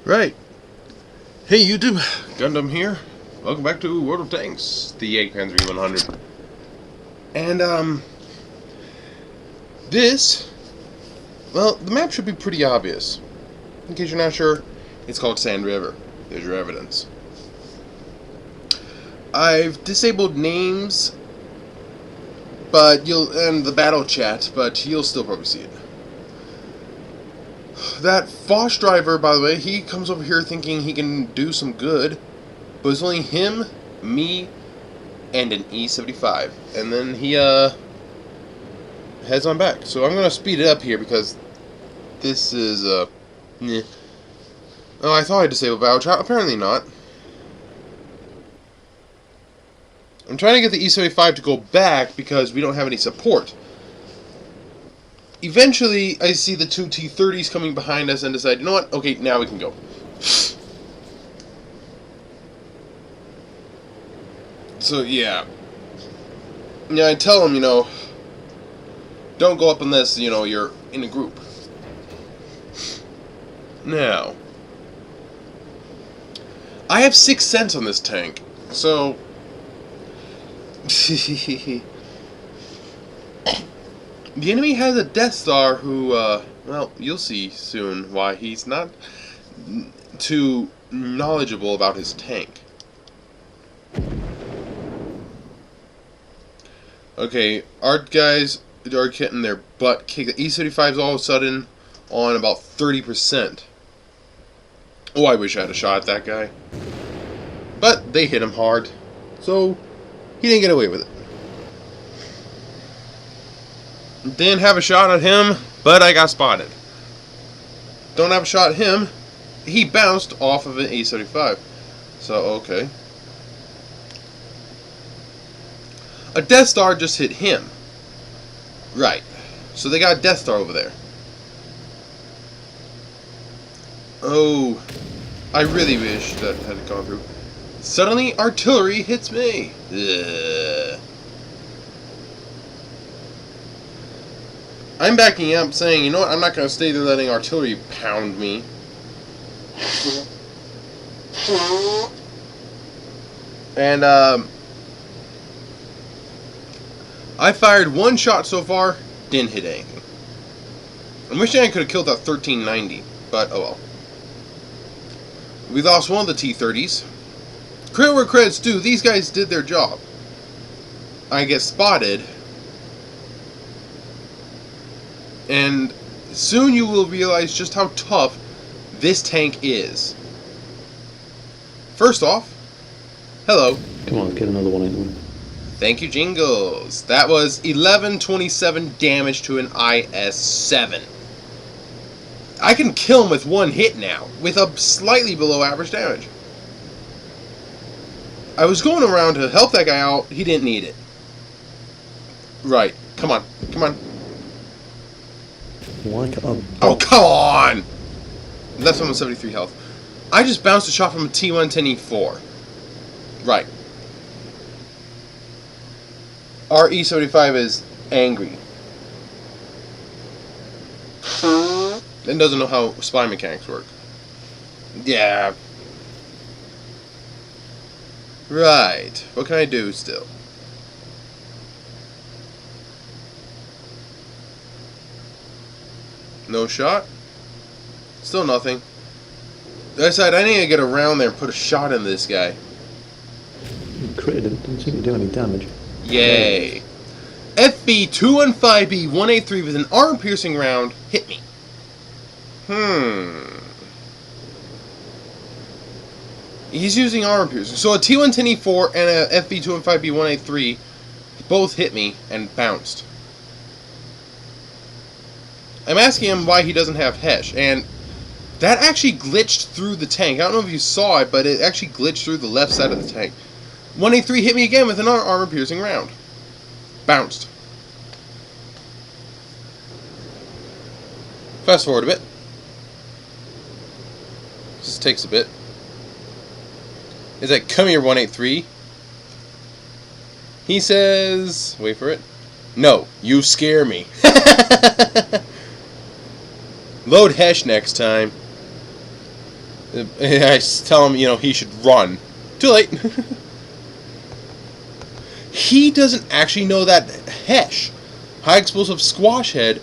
Right. Hey YouTube, Gundam here. Welcome back to World of Tanks, the Panzer E100. And well, the map should be pretty obvious. In case you're not sure, it's called Sand River. There's your evidence. I've disabled names, and the battle chat, but you'll still probably see it. That Foch driver, by the way, he comes over here thinking he can do some good, but it's only him, me, and an E75, and then he heads on back. So I'm gonna speed it up here because this is meh. Oh, I thought I disabled battle chat. Apparently not. I'm trying to get the E75 to go back because we don't have any support. Eventually, I see the two T-30s coming behind us and decide, you know what? Okay, now we can go. So, yeah. Yeah, I tell them, don't go up unless, you're in a group. Now, I have 6 cents on this tank, so... The enemy has a Death Star who, well, you'll see soon why he's not too knowledgeable about his tank. Okay, our guys are getting their butt kicked. The E75's all of a sudden on about 30%. Oh, I wish I had a shot at that guy. But they hit him hard, so he didn't get away with it. Didn't have a shot at him, but I got spotted. Don't have a shot at him. He bounced off of an E75. So, okay. A Death Star just hit him. Right. So they got a Death Star over there. Oh. I really wish that had gone through. Suddenly, artillery hits me. Ugh. I'm backing up, saying, you know what, I'm not going to stay there letting artillery pound me. And, I fired 1 shot so far, didn't hit anything. I'm wishing I could have killed that 1390, but oh well. We lost one of the T-30s. Credit where credit's due, these guys did their job. I get spotted. And soon you will realize just how tough this tank is. First off, hello. Come on, get another one in. Thank you, Jingles. That was 1127 damage to an IS-7. I can kill him with 1 hit now, with a slightly below average damage. I was going around to help that guy out, he didn't need it. Right, come on, come on. Like a... Oh, come on! Left one with 73 health. I just bounced a shot from a T-110E4. Right. Our E75 is angry. And doesn't know how spy mechanics work. Yeah. Right. What can I do still? No shot? Still nothing. I decided I need to get around there and put a shot in this guy. You critted him, didn't seem to do any damage. Yay. FB215B183 with an armor-piercing round hit me. He's using armor-piercing. So a T-110E4 and a FB215B183 both hit me and bounced. I'm asking him why he doesn't have Hesh, and that actually glitched through the tank. I don't know if you saw it, but it actually glitched through the left side of the tank. 183 hit me again with an armor-piercing round. Bounced. Fast forward a bit. This takes a bit. He's like, come here, 183. He says, wait for it. No, you scare me. Load Hesh next time. I tell him, he should run. Too late. He doesn't actually know that Hesh, high explosive squash head,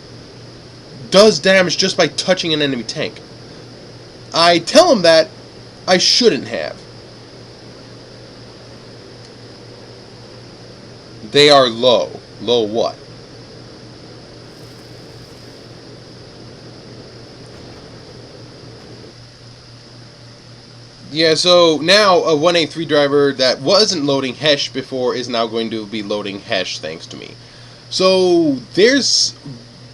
does damage just by touching an enemy tank. I tell him that I shouldn't have. They are low. Low what? Yeah, so now a 183 driver that wasn't loading Hesh before is now going to be loading Hesh thanks to me. So there's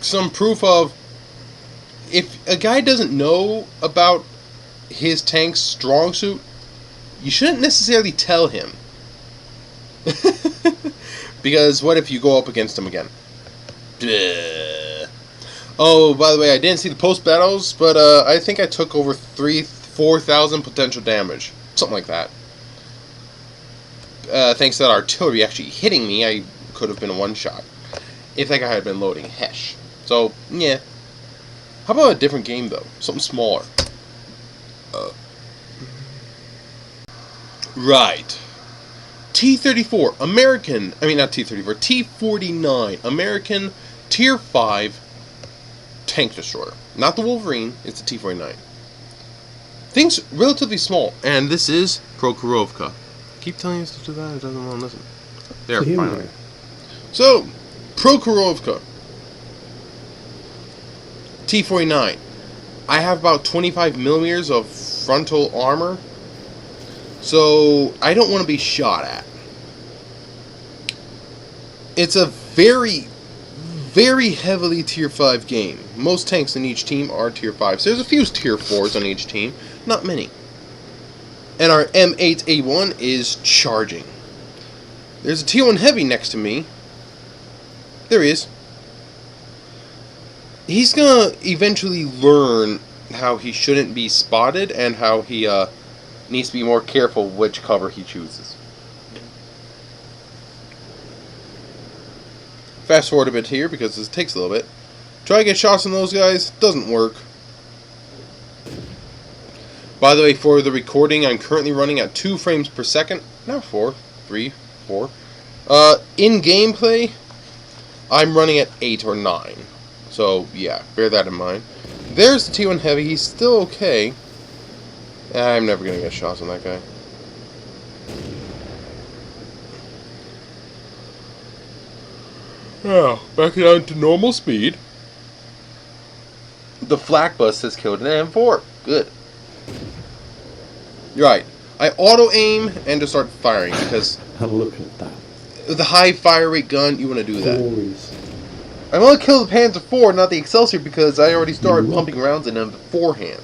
some proof of, if a guy doesn't know about his tank's strong suit, you shouldn't necessarily tell him. Because what if you go up against him again? Duh. Oh, by the way, I didn't see the post battles, but I think I took over 4,000 potential damage, something like that. Thanks to that artillery actually hitting me, I could have been a one-shot if that guy had been loading Hesh. So yeah. How about a different game though? Something smaller. Right. T-34, American, not T-34, T-49, American Tier 5 tank destroyer. Not the Wolverine, it's the T-49. Things relatively small, and this is Prokhorovka. Keep telling us to do that, it doesn't want to listen. There, finally. So, Prokhorovka. T-49. I have about 25 millimeters of frontal armor, so I don't want to be shot at. It's a very, very heavily Tier 5 game. Most tanks in each team are Tier 5s. There's a few Tier 4s on each team, not many. And our M8A1 is charging. There's a T1 Heavy next to me. There he is. He's gonna eventually learn how he shouldn't be spotted and how he needs to be more careful which cover he chooses. Fast forward a bit here because this takes a little bit. Try to get shots on those guys, doesn't work. By the way, for the recording, I'm currently running at 2 frames per second. Not 4, 3, 4. In gameplay, I'm running at 8 or 9. So, yeah, bear that in mind. There's the T1 Heavy. He's still okay. I'm never going to get shots on that guy. Oh, back down to normal speed. The flak bus has killed an M4. Good. Right. I auto-aim and just start firing because... Look at that. With a high fire rate gun, you want to do that. Glorious. I'm going to kill the Panzer IV, not the Excelsior, because I already started pumping rounds in him beforehand.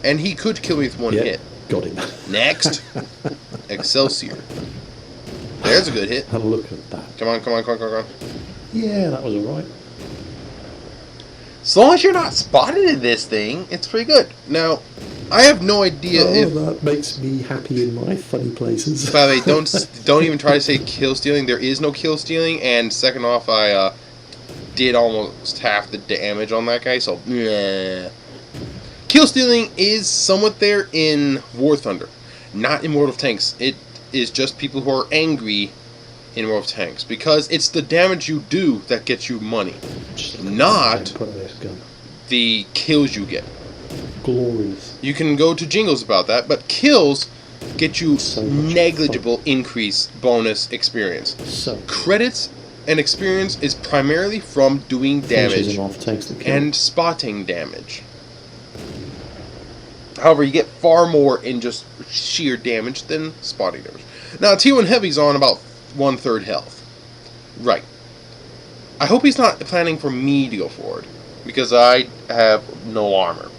And he could kill me with one hit. Got him. Next. Excelsior. There's a good hit. Look at that. Come on, come on, come on, come on. Yeah, that was alright. As long as you're not spotted in this thing, it's pretty good. Now, I have no idea if... that makes me happy in my funny places. By the way, don't even try to say kill stealing. There is no kill stealing. And second off, I did almost half the damage on that guy, so yeah. Kill stealing is somewhat there in War Thunder, not in World of Tanks. It is just people who are angry in World of Tanks, because it's the damage you do that gets you money, not the kills you get. Glorious. You can go to jingles about that, but kills get you negligible increase bonus experience. Credits and experience is primarily from doing damage and spotting damage. However, you get far more in just sheer damage than spotting damage. Now, T1 Heavy's on about 1/3 health. Right. I hope he's not planning for me to go forward, because I have no armor.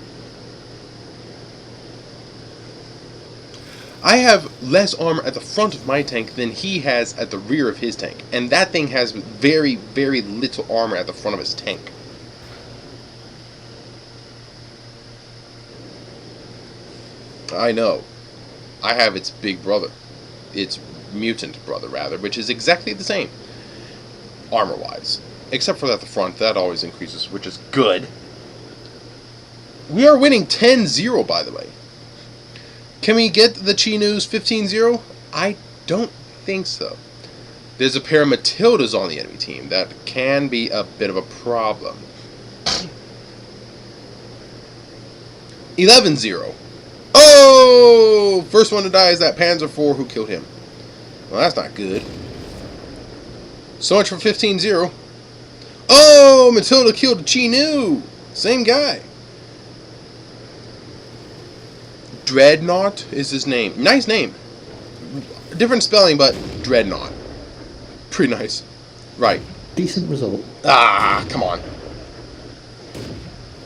I have less armor at the front of my tank than he has at the rear of his tank. And that thing has very, very little armor at the front of his tank. I know. I have its big brother. Its mutant brother, rather, which is exactly the same, armor-wise. Except for at the front, that always increases, which is good. We are winning 10-0, by the way. Can we get the Chi News 15-0? I don't think so. There's a pair of Matildas on the enemy team. That can be a bit of a problem. 11-0. Oh! First one to die is that Panzer IV who killed him. Well, that's not good. So much for 15-0. Oh! Matilda killed a Chi Nu! Same guy. Dreadnought is his name. Nice name. Different spelling, but Dreadnought. Pretty nice. Right. Decent result. Ah, come on.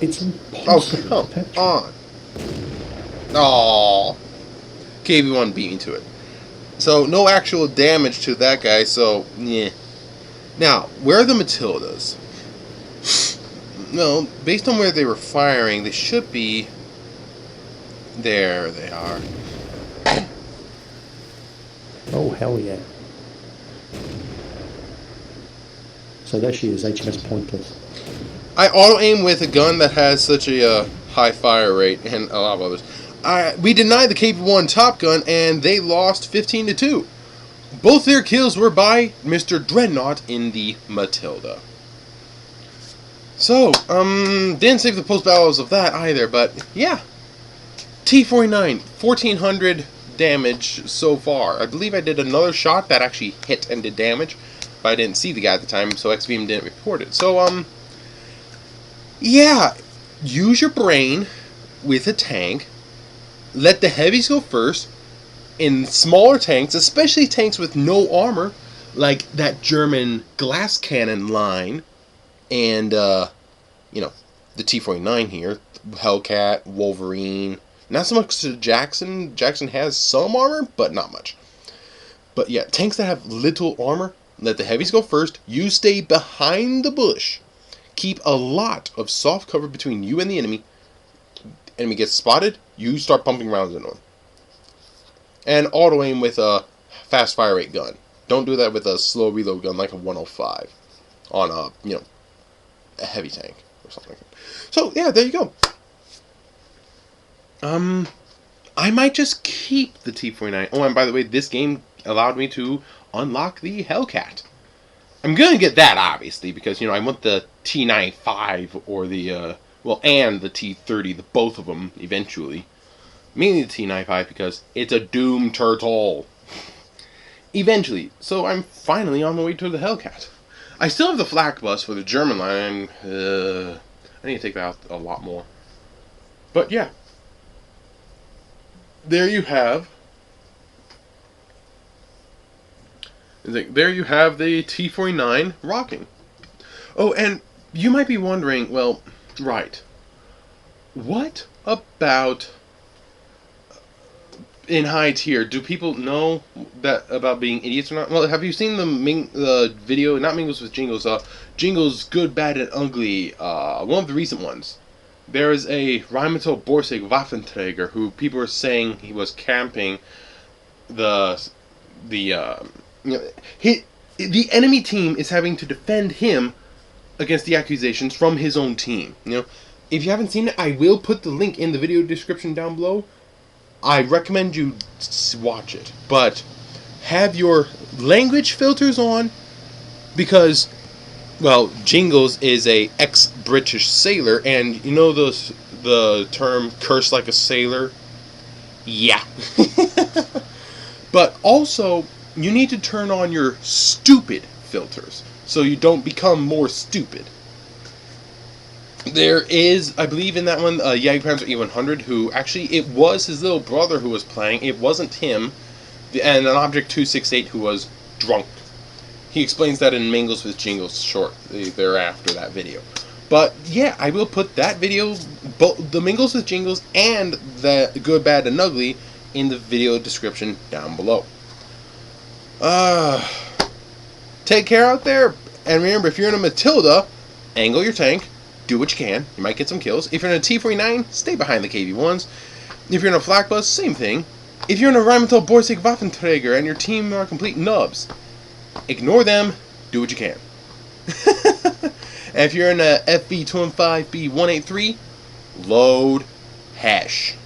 It's impossible. Oh, come on. Aww. KV1 beat me to it. So, no actual damage to that guy, so, yeah. Now, where are the Matildas? No, based on where they were firing, they should be... There they are. Oh, hell yeah. So there she is, HMS Pointless. I auto-aim with a gun that has such a high fire rate, and a lot of others. We denied the KV1 Top Gun, and they lost 15-2. Both their kills were by Mr. Dreadnought in the Matilda. So, didn't save the post-battles of that either, but yeah. T-49, 1400 damage so far. I believe I did another shot that actually hit and did damage, but I didn't see the guy at the time, so XVM didn't report it. So, yeah, use your brain with a tank. Let the heavies go first. In smaller tanks, especially tanks with no armor, like that German glass cannon line, and, you know, the T-49 here, Hellcat, Wolverine. Not so much to Jackson. Jackson has some armor, but not much. But yeah, tanks that have little armor, let the heavies go first. You stay behind the bush. Keep a lot of soft cover between you and the enemy. Enemy gets spotted, you start pumping rounds into him. And auto-aim with a fast fire rate gun. Don't do that with a slow reload gun like a 105 on a, you know, a heavy tank or something like that. So, yeah, there you go. I might just keep the T-49. Oh, and by the way, this game allowed me to unlock the Hellcat. I'm going to get that, obviously, because, you know, I want the T-95 or the, well, and the T-30, the both of them, eventually. Mainly the T-95 because it's a Doom Turtle. Eventually. So I'm finally on my way to the Hellcat. I still have the flak bus for the German line. I need to take that out a lot more. But yeah. There you have. There you have the T-49 rocking. Oh, and you might be wondering, well, right. What about in high tier? Do people know that about being idiots or not? Well, have you seen the video, not Mingles with Jingles, Jingles Good, Bad, and Ugly, one of the recent ones. There is a Rheinmetall Borsig Waffenträger who people are saying he was camping the enemy team is having to defend him against the accusations from his own team. You know, if you haven't seen it, I will put the link in the video description down below. I recommend you watch it, but have your language filters on because, well, Jingles is a ex-British sailor, and you know the term "curse like a sailor"? Yeah. But also, you need to turn on your stupid filters so you don't become more stupid. There is, I believe in that one, Jagdpanzer E100, who actually, it was his little brother who was playing. It wasn't him. And an Object 268 who was drunk. He explains that in Mingles with Jingles shortly thereafter that video. But yeah, I will put that video, both the Mingles with Jingles and the Good, Bad, and Ugly in the video description down below. Take care out there. And remember, if you're in a Matilda, angle your tank. Do what you can. You might get some kills. If you're in a T-49, stay behind the KV-1s. If you're in a flak bus, same thing. If you're in a Rheinmetall Borsig Waffenträger and your team are complete nubs, ignore them. Do what you can. And if you're in a FB215B183, load hash.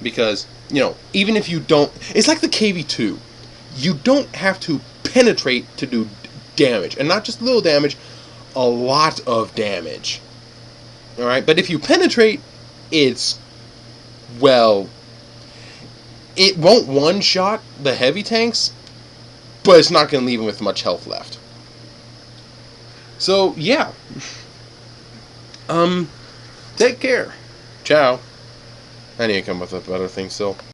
Because even if you don't, it's like the KV2. You don't have to penetrate to do damage, and not just little damage, a lot of damage. All right, but if you penetrate, it won't one-shot the heavy tanks, but it's not going to leave them with much health left. So yeah, take care. Ciao. I need to come up with a better thing still.